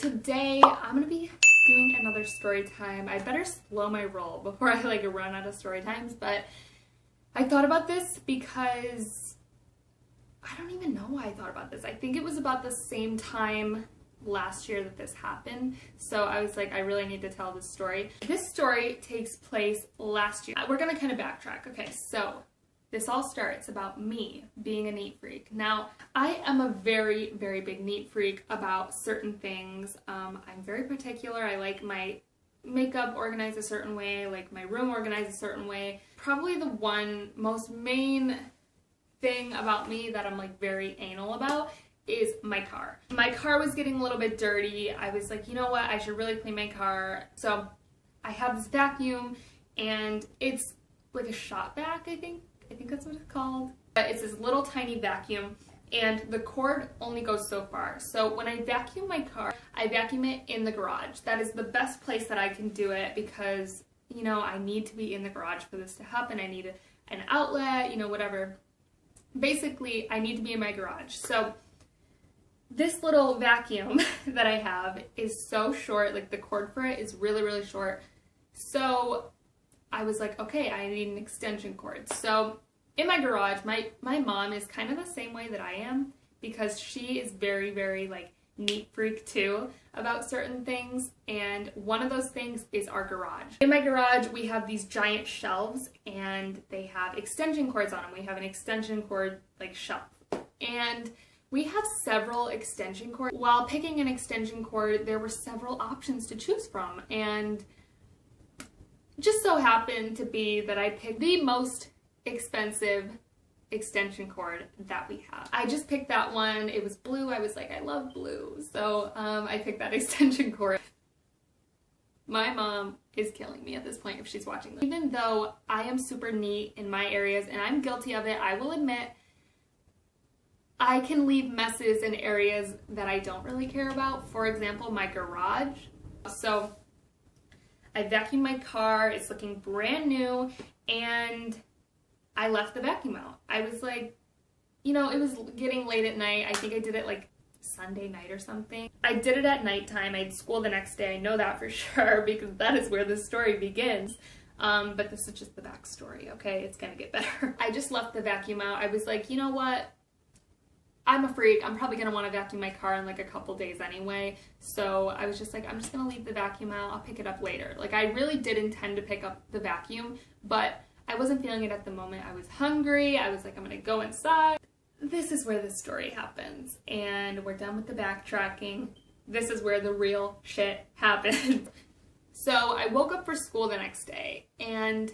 today I'm gonna be doing another story time. I better slow my roll before I run out of story times, but I thought about this because I don't even know why I thought about this. I think it was about the same time last year that this happened, so I was like, I really need to tell this story. This story takes place last year. We're gonna kind of backtrack. Okay, so this all starts about me being a neat freak. Now, I am a very, very big neat freak about certain things. I'm very particular. I like my makeup organized a certain way, I like my room organized a certain way. Probably the one most main thing about me that I'm very anal about is my car. My car was getting a little bit dirty. I was like, you know what, I should really clean my car. So I have this vacuum and it's like a shop vac, I think that's what it's called. It's this little tiny vacuum and the cord only goes so far. So when I vacuum my car, I vacuum it in the garage. That is the best place that I can do it because, you know, I need to be in the garage for this to happen. I need an outlet, you know, whatever. Basically, I need to be in my garage. So this little vacuum that I have is so short, like the cord for it is really, really short. So I was like, okay, I need an extension cord. So in my garage, my mom is kind of the same way that I am because she is very, very neat freak too about certain things, and one of those things is our garage. In my garage, we have these giant shelves and they have extension cords on them. We have an extension cord shelf, and we have several extension cords. While picking an extension cord, there were several options to choose from, and just so happened to be that I picked the most expensive extension cord that we have. I just picked that one. It was blue. I was like, I love blue. So I picked that extension cord. My mom is killing me at this point if she's watching this. Even though I am super neat in my areas and I'm guilty of it, I will admit I can leave messes in areas that I don't really care about. For example, my garage. So I vacuumed my car, it's looking brand new, and I left the vacuum out. I was like, you know, it was getting late at night. I think I did it Sunday night or something. I did it at nighttime. I had school the next day. I know that for sure because that is where the story begins. But this is just the backstory, okay? It's gonna get better. I just left the vacuum out. I was like, you know what? I'm a freak. I'm probably gonna want to vacuum my car in a couple days anyway. So I was just like, I'm just gonna leave the vacuum out. I'll pick it up later. I really did intend to pick up the vacuum, but I wasn't feeling it at the moment. I was hungry. I was like, I'm gonna go inside. This is where the story happens, and we're done with the backtracking. This is where the real shit happened. So I woke up for school the next day, and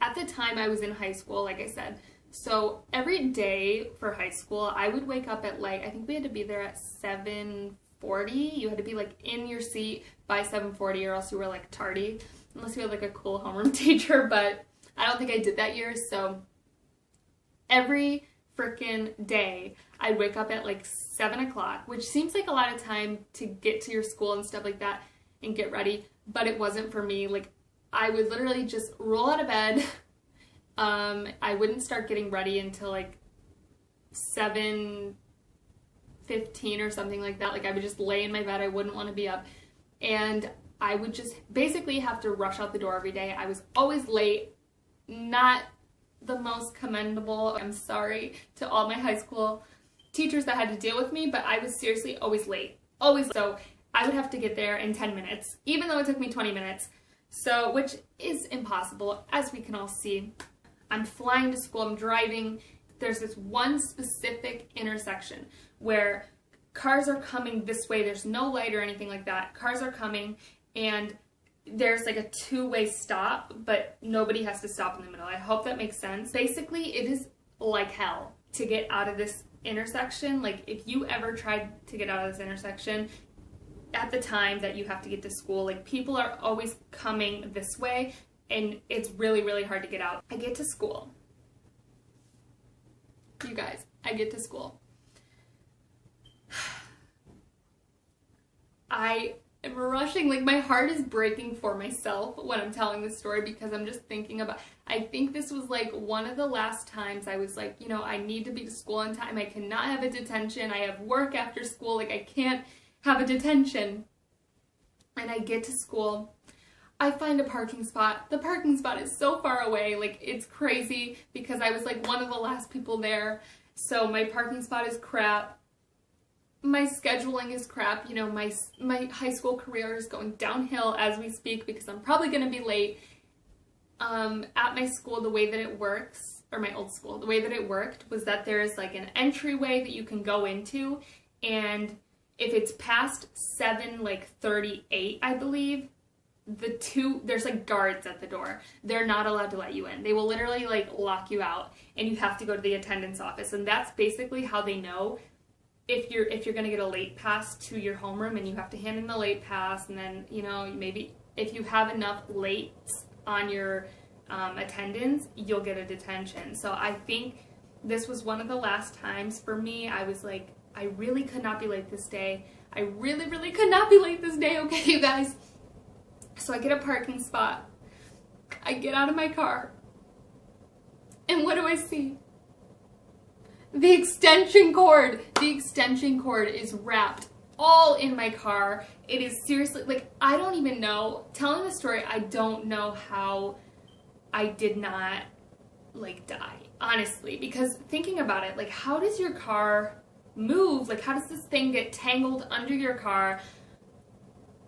at the time I was in high school, like I said. So every day for high school, I would wake up at I think we had to be there at 7:40. You had to be in your seat by 7:40 or else you were tardy. Unless you had a cool homeroom teacher, but I don't think I did that year. So every freaking day I'd wake up at 7 o'clock, which seems like a lot of time to get to your school and stuff like that and get ready, but it wasn't for me. I would literally just roll out of bed. I wouldn't start getting ready until 7:15 or something like that. I would just lay in my bed. I wouldn't want to be up. And I would just basically have to rush out the door every day. I was always late. Not the most commendable. I'm sorry to all my high school teachers that had to deal with me, but I was seriously always late. Always. So I would have to get there in 10 minutes, even though it took me 20 minutes. So, which is impossible, as we can all see. I'm flying to school, I'm driving. There's this one specific intersection where cars are coming this way. There's no light or anything like that. Cars are coming and there's a two-way stop, but nobody has to stop in the middle. I hope that makes sense. Basically, it is like hell to get out of this intersection. If you ever tried to get out of this intersection, at the time that you have to get to school, people are always coming this way, and it's really, really hard to get out. I get to school. You guys, I get to school. I am rushing. My heart is breaking for myself when I'm telling this story because I'm just thinking about, I think this was one of the last times I was you know, I need to be to school on time. I cannot have a detention. I have work after school. I can't have a detention. And I get to school. I find a parking spot. The parking spot is so far away, like it's crazy because I was like one of the last people there. So my parking spot is crap. My scheduling is crap. You know, my high school career is going downhill as we speak because I'm probably going to be late. At my school, the way that it works, or my old school, the way that it worked was that there's like an entryway that you can go into, and if it's past 7:38, I believe, there's like guards at the door. They're not allowed to let you in. They will literally like lock you out, and you have to go to the attendance office, and that's basically how they know if you're gonna get a late pass to your homeroom, and you have to hand in the late pass, and then, you know, maybe if you have enough lates on your attendance, you'll get a detention. So I think this was one of the last times for me. I was like, I really could not be late this day. I really, really could not be late this day, okay, you guys? So I get a parking spot. I get out of my car. And what do I see? The extension cord. The extension cord is wrapped all in my car. It is seriously, like, I don't even know. Telling the story, I don't know how I did not, like, die, honestly. Because thinking about it, like, how does your car move? Like, how does this thing get tangled under your car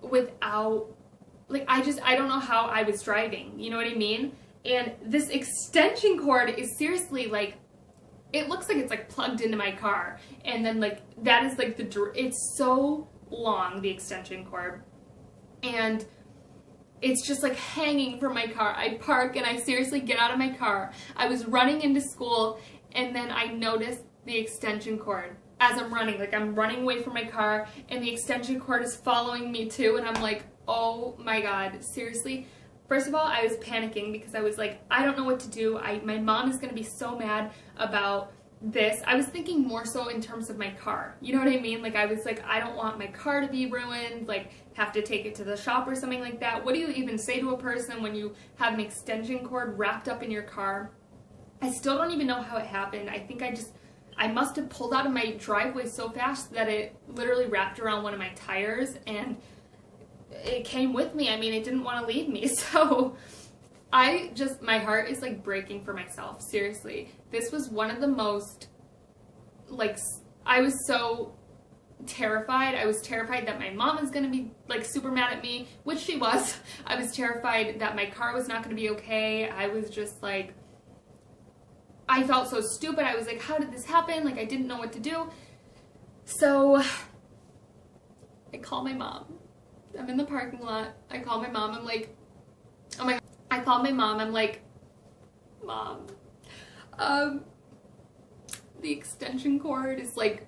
without, like, I don't know how I was driving, you know what I mean? And this extension cord is seriously, like, it looks like it's, like, plugged into my car, and then, like, that is, like, it's so long, the extension cord, and it's just, like, hanging from my car. I park, and I seriously get out of my car. I was running into school, and then I noticed the extension cord as I'm running. Like, I'm running away from my car, and the extension cord is following me, too, and I'm like, oh my god, seriously? First of all, I was panicking because I was like, I don't know what to do. My mom is going to be so mad about this. I was thinking more so in terms of my car. You know what I mean? Like, I was like, I don't want my car to be ruined, like, have to take it to the shop or something like that. What do you even say to a person when you have an extension cord wrapped up in your car? I still don't even know how it happened. I think I must have pulled out of my driveway so fast that it literally wrapped around one of my tires, and it came with me. I mean, it didn't want to leave me. So my heart is like breaking for myself. Seriously. This was one of the most, like, I was so terrified. I was terrified that my mom was going to be like super mad at me, which she was. I was terrified that my car was not going to be okay. I was just like, I felt so stupid. I was like, how did this happen? Like, I didn't know what to do. So I call my mom. I'm in the parking lot. I call my mom. I'm like, oh my god. I call my mom. I'm like, Mom, the extension cord is like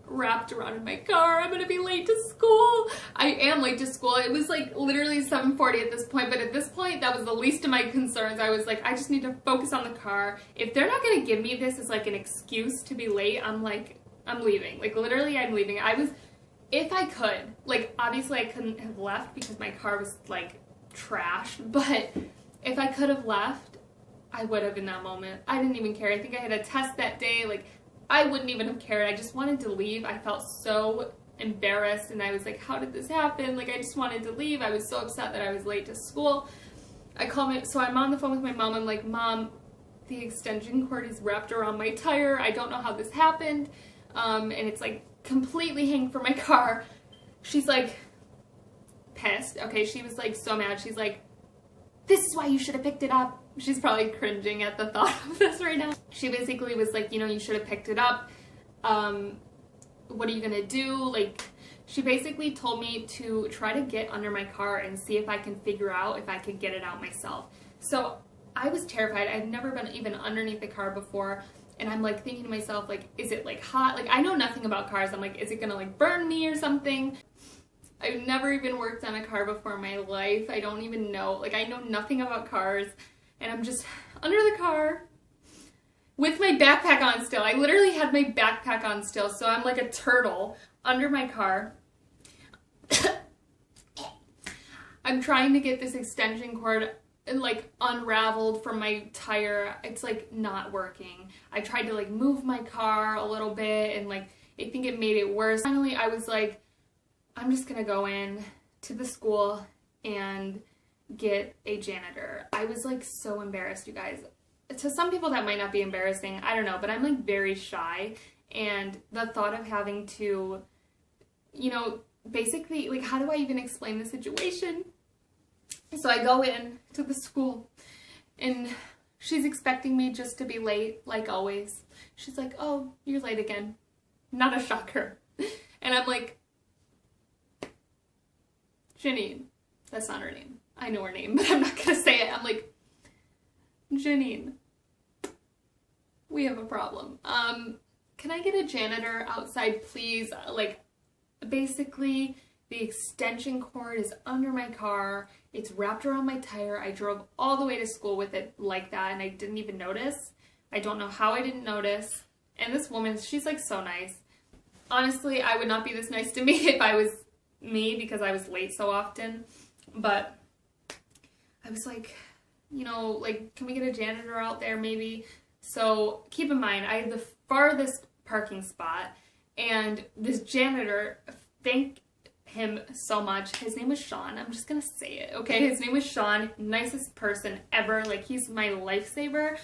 wrapped around in my car. I'm gonna be late to school. I am late to school. It was like literally 7:40 at this point, but at this point that was the least of my concerns. I was like, I just need to focus on the car. If they're not gonna give me this as like an excuse to be late, I'm like, I'm leaving. Like, literally, I'm leaving. If I could, like, obviously I couldn't have left because my car was like trash, but if I could have left, I would have in that moment. I didn't even care. I think I had a test that day. Like, I wouldn't even have cared. I just wanted to leave. I felt so embarrassed, and I was like, how did this happen? Like, I just wanted to leave. I was so upset that I was late to school. So I'm on the phone with my mom. I'm like, Mom, the extension cord is wrapped around my tire. I don't know how this happened. And it's like completely hanging from my car. She's like pissed. Okay, she was like so mad. She's like, this is why you should have picked it up. She's probably cringing at the thought of this right now. She basically was like, you know, you should have picked it up. What are you gonna do? Like, she basically told me to try to get under my car and see if I can figure out if I could get it out myself. So I was terrified. I've never been even underneath the car before. And I'm like thinking to myself, like, is it like hot? Like, I know nothing about cars. I'm like, is it gonna like burn me or something? I've never even worked on a car before in my life. I don't even know. Like, I know nothing about cars. And I'm just under the car with my backpack on still. I literally had my backpack on still. So I'm like a turtle under my car. I'm trying to get this extension cord like unraveled from my tire. It's like not working. I tried to like move my car a little bit, and like I think it made it worse. Finally I was like, I'm just gonna go in to the school and get a janitor. I was like so embarrassed, you guys. To some people that might not be embarrassing, I don't know, but I'm like very shy, and the thought of having to, you know, basically, like, how do I even explain the situation? So I go in to the school, and she's expecting me just to be late, like always. She's like, oh, you're late again. Not a shocker. And I'm like, Janine. That's not her name. I know her name, but I'm not gonna say it. I'm like, Janine, we have a problem. Can I get a janitor outside, please? Like, basically, the extension cord is under my car. It's wrapped around my tire. I drove all the way to school with it like that, and I didn't even notice. I don't know how I didn't notice. And this woman, she's like so nice. Honestly, I would not be this nice to me if I was me, because I was late so often. But I was like, you know, like, can we get a janitor out there maybe? So keep in mind, I had the farthest parking spot, and this janitor, thank him so much. His name was Sean. I'm just gonna say it, okay? His name was Sean. Nicest person ever. Like, he's my lifesaver.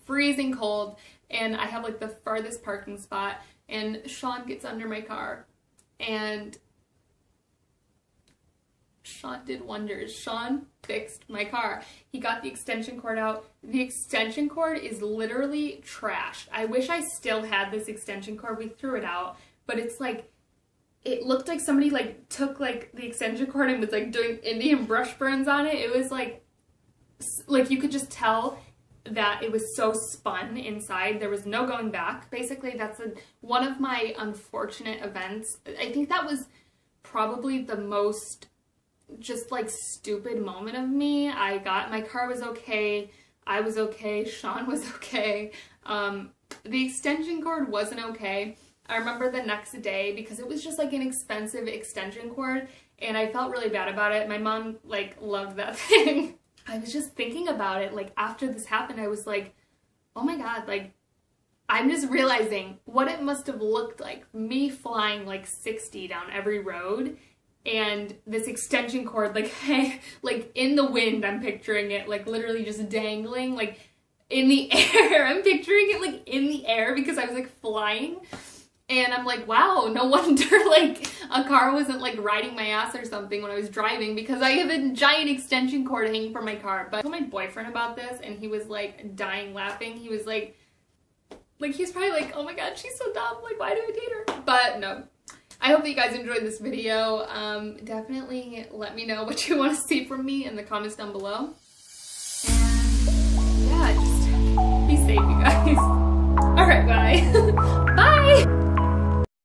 Freezing cold, and I have like the farthest parking spot, and Sean gets under my car, and Sean did wonders. Sean fixed my car. He got the extension cord out. The extension cord is literally trashed. I wish I still had this extension cord. We threw it out, but it's like, it looked like somebody like took like the extension cord and was like doing Indian brush burns on it. It was like you could just tell that it was so spun inside. There was no going back. Basically, that's one of my unfortunate events. I think that was probably the most just like stupid moment of me. My car was okay. I was okay. Sean was okay. The extension cord wasn't okay. I remember the next day, because it was just like an expensive extension cord, and I felt really bad about it. My mom like loved that thing. I was just thinking about it, like, after this happened, I was like, oh my god, like, I'm just realizing what it must have looked like, me flying like 60 down every road, and this extension cord, like, like in the wind, I'm picturing it, like, literally just dangling, like, in the air. I'm picturing it, like, in the air, because I was, like, flying. And I'm like, wow, no wonder, like, a car wasn't, like, riding my ass or something when I was driving, because I have a giant extension cord hanging from my car. But I told my boyfriend about this, and he was, like, dying laughing. He was like, he's probably like, oh my god, she's so dumb. Like, why do I date her? But no. I hope that you guys enjoyed this video. Definitely let me know what you want to see from me in the comments down below. And yeah,